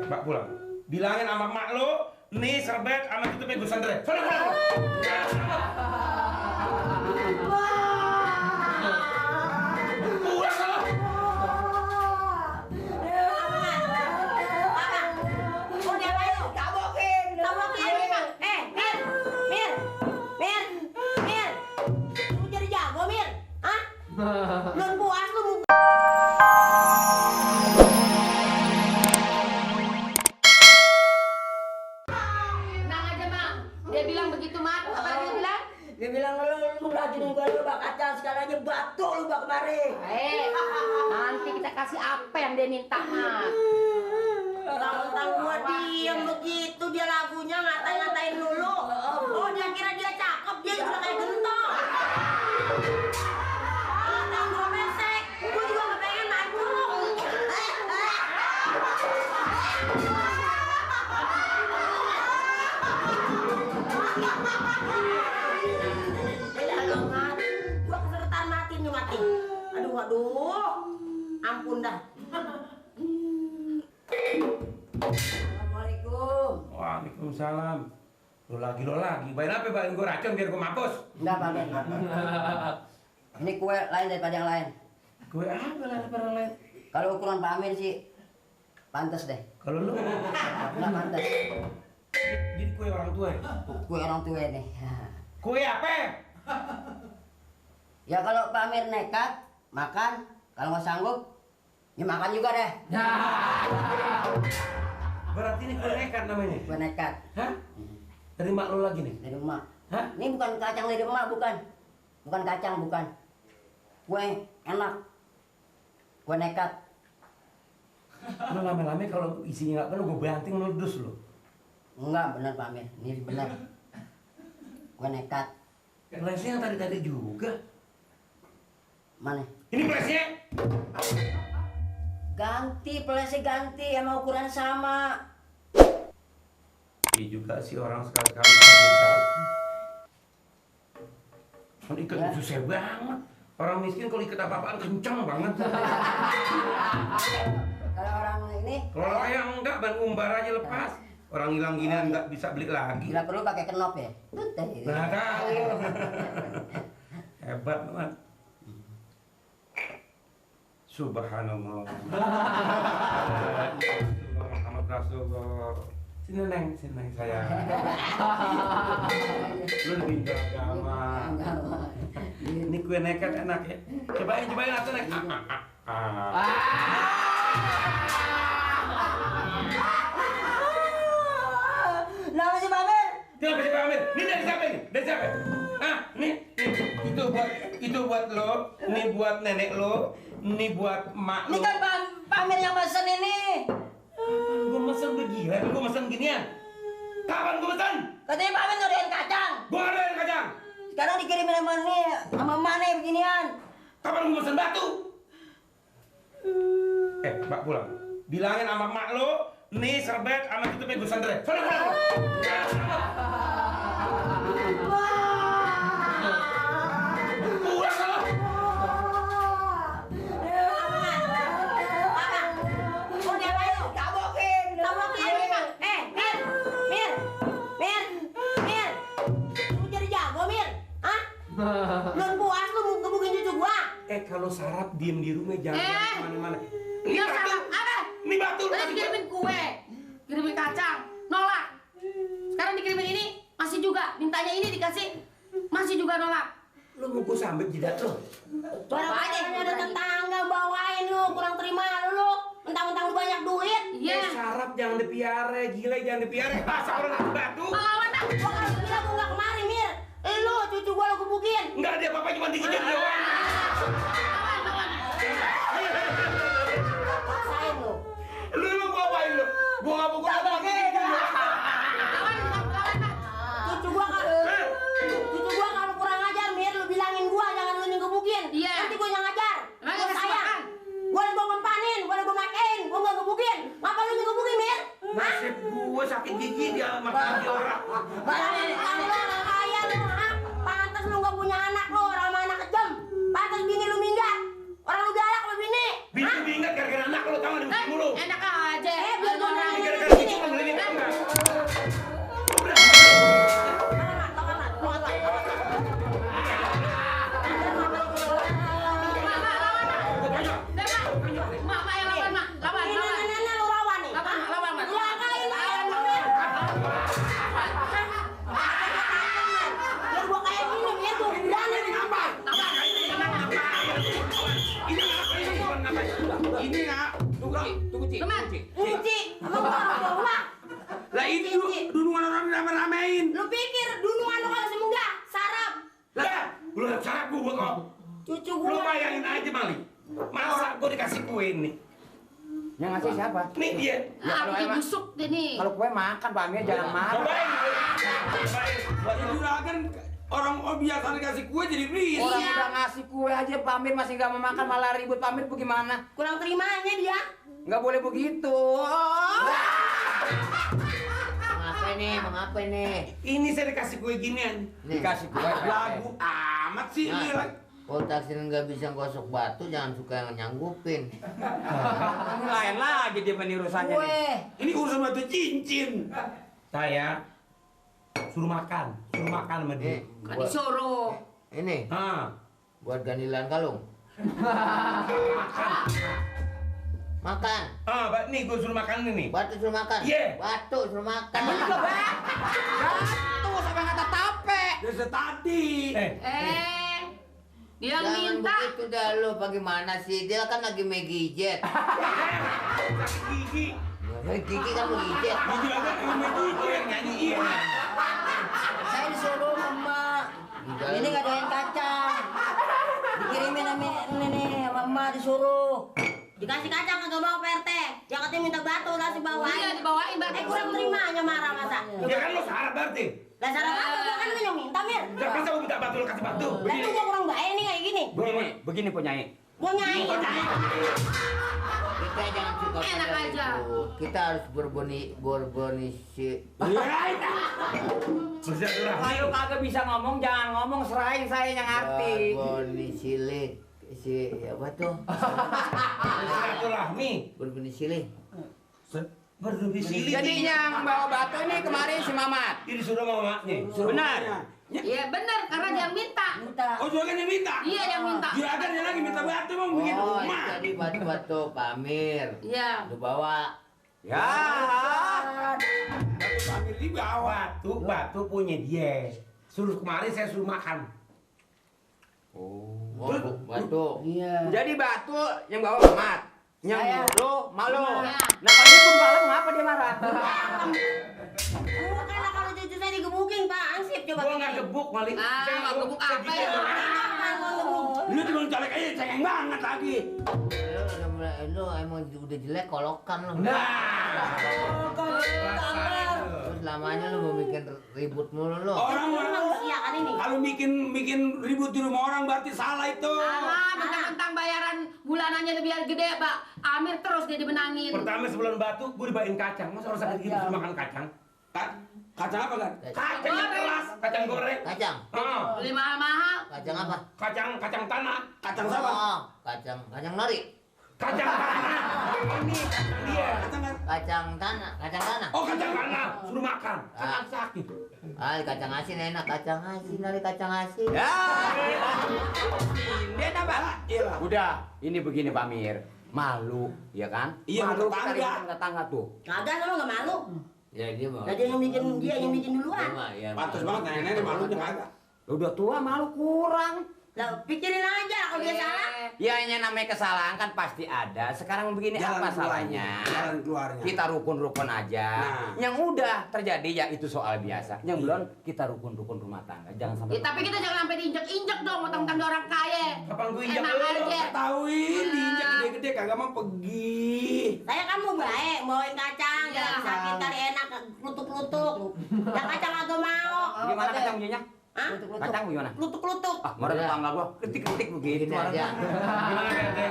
Mbak pulang. Bilangin sama mak lo, nih serbet sama tutupnya gue sandre. Pulang. Belum puas lu. Tenang aja, Mak. Dia bilang begitu, Mak. Apa dia bilang? Dia bilang lu rajin gua lu bak kacang sekali aja batu lu bak kemari. Nanti kita kasih apa yang dia minta, Mak. Tentang gua diem begitu dia lagunya ngatain dulu. Oh dia kira dia cakep dia juga kayak gentong. Tentang gua pesek, gua juga nggak pengen maju. Gua kesertaan mati nih mati. Aduh, ampun dah. Assalamualaikum. Waalaikumsalam. Lo lagi. Bayin apa bayin gue racun biar gue mampus. Enggak, Pak Ben. Ini kue lain daripada yang lain. Gue apa lah orang lain? Kalau ukuran Pak Amir sih pantas deh. Kalau lu Enggak pantas. jadi kue orang tua ya? Kue orang tua nih. Kue apa? Ya kalau Pak Amir nekat makan, kalau nggak sanggup ya makan juga deh. Berarti ini kue nekat namanya? Kue nekat. Hah? Dari mak lo lagi nih? Dari emak. Hah? Ini bukan kacang dari emak, bukan. Bukan kacang, bukan. Kue enak. Kue nekat. Lo lama-lama kalau isinya nggak penuh gue banting meledos lo. Enggak, benar Pak Amir. Ini benar. Kue nekat. Flashnya yang tadi juga. Mana? Ini flashnya? Ganti, pelesnya ganti, sama ukuran sama. Iya juga sih orang sekali-sekali bisa. Kan ikat Ya. susah banget. Orang miskin kalau ikat apa-apaan kencang banget. Kalau orang ini, Kalau kayak enggak, ban umbar aja lepas. Orang hilang gini enggak bisa beli lagi. bila perlu pakai kenop ya. Nah tahu. Hebat banget. Subhanallah. Muhammad Rasulullah. Sini neng sayang. Lu lebih agama. Ini kue nekat enak ya. Cobain atau neng. Nama si Pak Amir? Kenapa sih Pak Amir? Ini dari siapa ini? Dari siapa? Ah, nih itu buat lo, ini buat nenek lo, ini buat mak Ini lo. kan Pak Amir yang pesen ini. Gue mesen udah gila, gue mesen ginian. Kapan gue mesen? Katanya Pak Amir nyuruhin kacang. Gue ada yang kacang. Sekarang dikirimin sama ini, sama mana beginian. Kapan gue mesen batu? Mbak pulang. Bilangin sama mak lo, nih serbet sama tutupnya gue sandre. Pulang. Belum puas lu gebukin cucu gua. Kalau sarap diem di rumah jangan kemana-mana. Dia salah apa? Ini batu. Tadi dikirimin kue, kirimin kacang, nolak. Sekarang dikirimin ini, masih juga. Mintanya ini dikasih, masih juga nolak. Lu mau gue sambit jidat lo? Barang-barangnya ada tetangga bawain lu, kurang terima lu. Mentang-mentang lu banyak duit. Iya. Sarap jangan dipiara, gila jangan dipiara. Masa orang ngasih batu? Pahlawan dah. Gua kalau bilang gua nggak kemari, Mir. Lu cucu gua lu gebukin. Enggak ada apa-apa cuma dikit doang. Paksain lu. Lu gua apain lu? Gua nggak pukul apa Cucu gua kalau kurang ajar, Mir, lu bilangin gua jangan lu ngegebukin. Iya. Nanti gua yang ngajar. Emang Gua kasih sayang. makan? Gua ngempanin, gua makein, gua nggak gebukin. Ngapa lu ngegebukin, Mir? Nasib gua sakit gigi dia makan lagi orang. Lu orang kaya lu, ha? Pantes lu nggak punya anak lu, orang sama anak kejam. Pantes bini lu minggat. Orang lu galak sama bini. Bini ingat gara-gara anak lu tahu di mulu. Enak aja. Biar gua Gara-gara Ini nak, tunggu Ci. Teman. Ci, emang gua. Lah ini dunungan orang rame-ramein. Lu pikir dunungan lu kalau semudah sarap. Lah, lu sarap gua kok. Cucu Lu gua. bayangin aja Mali. Masa gua dikasih kue ini? Yang ngasih siapa? Nih dia. Ah, bikin busuk deh nih. Kalau kue makan Pak Amir jangan marah. Cobain. Cobain. Buat Ini juragan orang biasa dikasih kue jadi berisik. Orang udah ngasih kue aja Pak Amir masih nggak mau makan malah ribut Pak Amir bagaimana? Kurang terimanya dia. Nggak boleh begitu. Mengapa ini? Ini saya dikasih kue ginian. Dikasih kue. Lagu amat sih ini. Kalau taksir nggak bisa gosok batu, jangan suka yang nyanggupin. Ini lain lagi dia penirusannya nih. Ini urusan batu cincin. Saya suruh makan sama dia. Kan disuruh. Ini Ah, buat gandilan kalung. Makan. Nih gua suruh makan ini. Batu suruh makan. Iya. Batu suruh makan. Batu sampai kata tape. Dari tadi. Dia Jangan minta. begitu dah lu, bagaimana sih? Dia kan lagi megijet. Sakit gigi. Gigi kan megijet. Gigi aja sama gigi yang nyanyi iya. Saya disuruh sama ini ngadain kacang. Dikirimin sama nenek mama disuruh. Dikasih kacang kagak mau PRT. Yang katanya minta batu lah si bawain. Iya, dibawain batu. Kurang terimanya marah masa. Ya kan lo sarap berarti. Lah sarap apa? Gua kan yang minta Mir. Ya masa gua minta batu lo kasih batu. Lah tuh gua kurang baik nih kayak gini. Begini Punyai. Gua nyai. Kita jangan suka Enak pada aja. itu. Kita harus berbonisi. Bersilaturahmi. Kalau kagak bisa ngomong jangan ngomong serahin saya yang ngerti. Berbonisilik. Si apa tuh? Bersilaturahmi. Berbonisilik. Berdomisili. Jadi yang bawa batu ini kemarin si Mamat. Ini sudah mamanya. Benar. Iya benar, karena dia minta. Minta. Oh juragan yang minta? Iya, yang minta. Juragan yang lagi minta batu mau bikin Oh, rumah. jadi batu-batu Pamir. Iya. Lu bawa. Ya. Batu Pamir dibawa. Batu punya dia. Suruh kemarin saya suruh makan. Oh, batu. Iya. Jadi batu yang bawa Mamat. Yang Saya. lu malu. Iya. Nah kalau ini pun malu ngapa dia marah? Karena kalau cucu saya digebukin Pak, ansip coba. Gua nggak gebuk Mali. Ah, Saya nggak gebuk apa ya? Apa gua gebuk? Lu cuma colek aja cengeng banget lagi. Lu emang udah jelek kolokan lu. Terus lamanya lu mau bikin ribut mulu lu. Orang Manusia kan ini. kalau bikin ribut di rumah orang berarti salah itu. Alah, mentang-mentang bayaran bulanannya lebih gede, Pak. Amir terus dia dimenangin. Pertama sebelum batu, gue dibawain kacang. Masa orang sakit gigi suruh makan kacang? Kacang apa kan? Kacang yang keras, kacang goreng. Kacang. Beli mahal-mahal. Kacang apa? Kacang tanah. Kacang siapa? Oh, kacang nori. Kacang tanah. Ini kacang dia. Kacang kan? Kacang tanah. Oh kacang tanah, suruh makan. Kan sakit. Kacang asin enak, kacang asin dari kacang asin. Ya. Dia nambah. Udah, ini begini Pak Mir. Malu, ya kan? Iya, malu tetangga. kita ribut tetangga tuh. Kagak sama enggak malu. Ya dia mau. Lah dia yang bikin duluan. Ya, Pantes banget nenek malunya kagak. Udah tua malu kurang. Lah pikirin aja kalau dia salah. Ya yang namanya kesalahan kan pasti ada. Sekarang begini apa salahnya? Jalan keluarnya. Kita rukun-rukun aja. Nah. Yang udah terjadi ya itu soal biasa. Yang belum kita rukun-rukun rumah tangga. Jangan sampai. Ya, tapi kita jangan sampai diinjek-injek dong, mentang-mentang dia orang kaya. Kapan gue injak Enak lu? aja. Tahuin diinjak gede-gede kagak mau pergi. Saya kan mau baik, bawain kacang, Iya. jangan sakit kali enak, klutuk-klutuk. Yang kacang agak mau. Gimana kacang punya? Hah? Kacang gimana? Klutuk-klutuk. Ah, marah tetangga gua. Kritik-kritik begitu. Gini aja. Gimana Berte?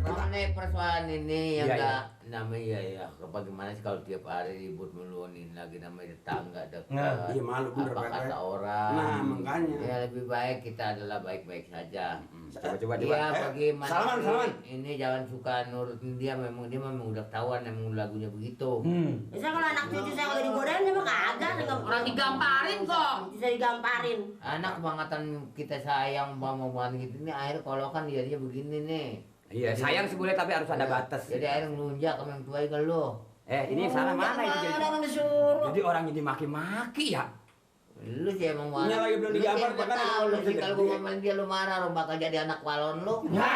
Mengenai persoalan ini yang Iya, enggak namanya ya bagaimana sih kalau tiap hari ribut meluanin lagi namanya tetangga dekat. Nah, iya, malu bener, Apa Pak. kata orang. Nah, makanya. Ya lebih baik kita adalah baik-baik saja. Coba-coba. Iya, bagaimana salaman, sih? salaman. Ini jangan suka nurutin dia memang udah tahuan emang lagunya begitu. Biasanya kalau anak cucu saya kalau digodain dia mah kagak. Orang digamparin kok. Cucu saya digamparin. Anak kebangetan kita sayang banget gitu ini air kolokan dia begini nih. Iya, sayang sih boleh tapi harus ada batas. Jadi air ngelunjak sama yang tua ke lu. Ini salah mana itu jadi? Orang disuruh. Jadi orang ini maki-maki ya. Lu sih emang marah. Ini lagi belum digambar, Lu sih kan tahu lu sih belum kalau gede. gua ngomongin dia lu marah lu bakal jadi anak balon lu. Ya,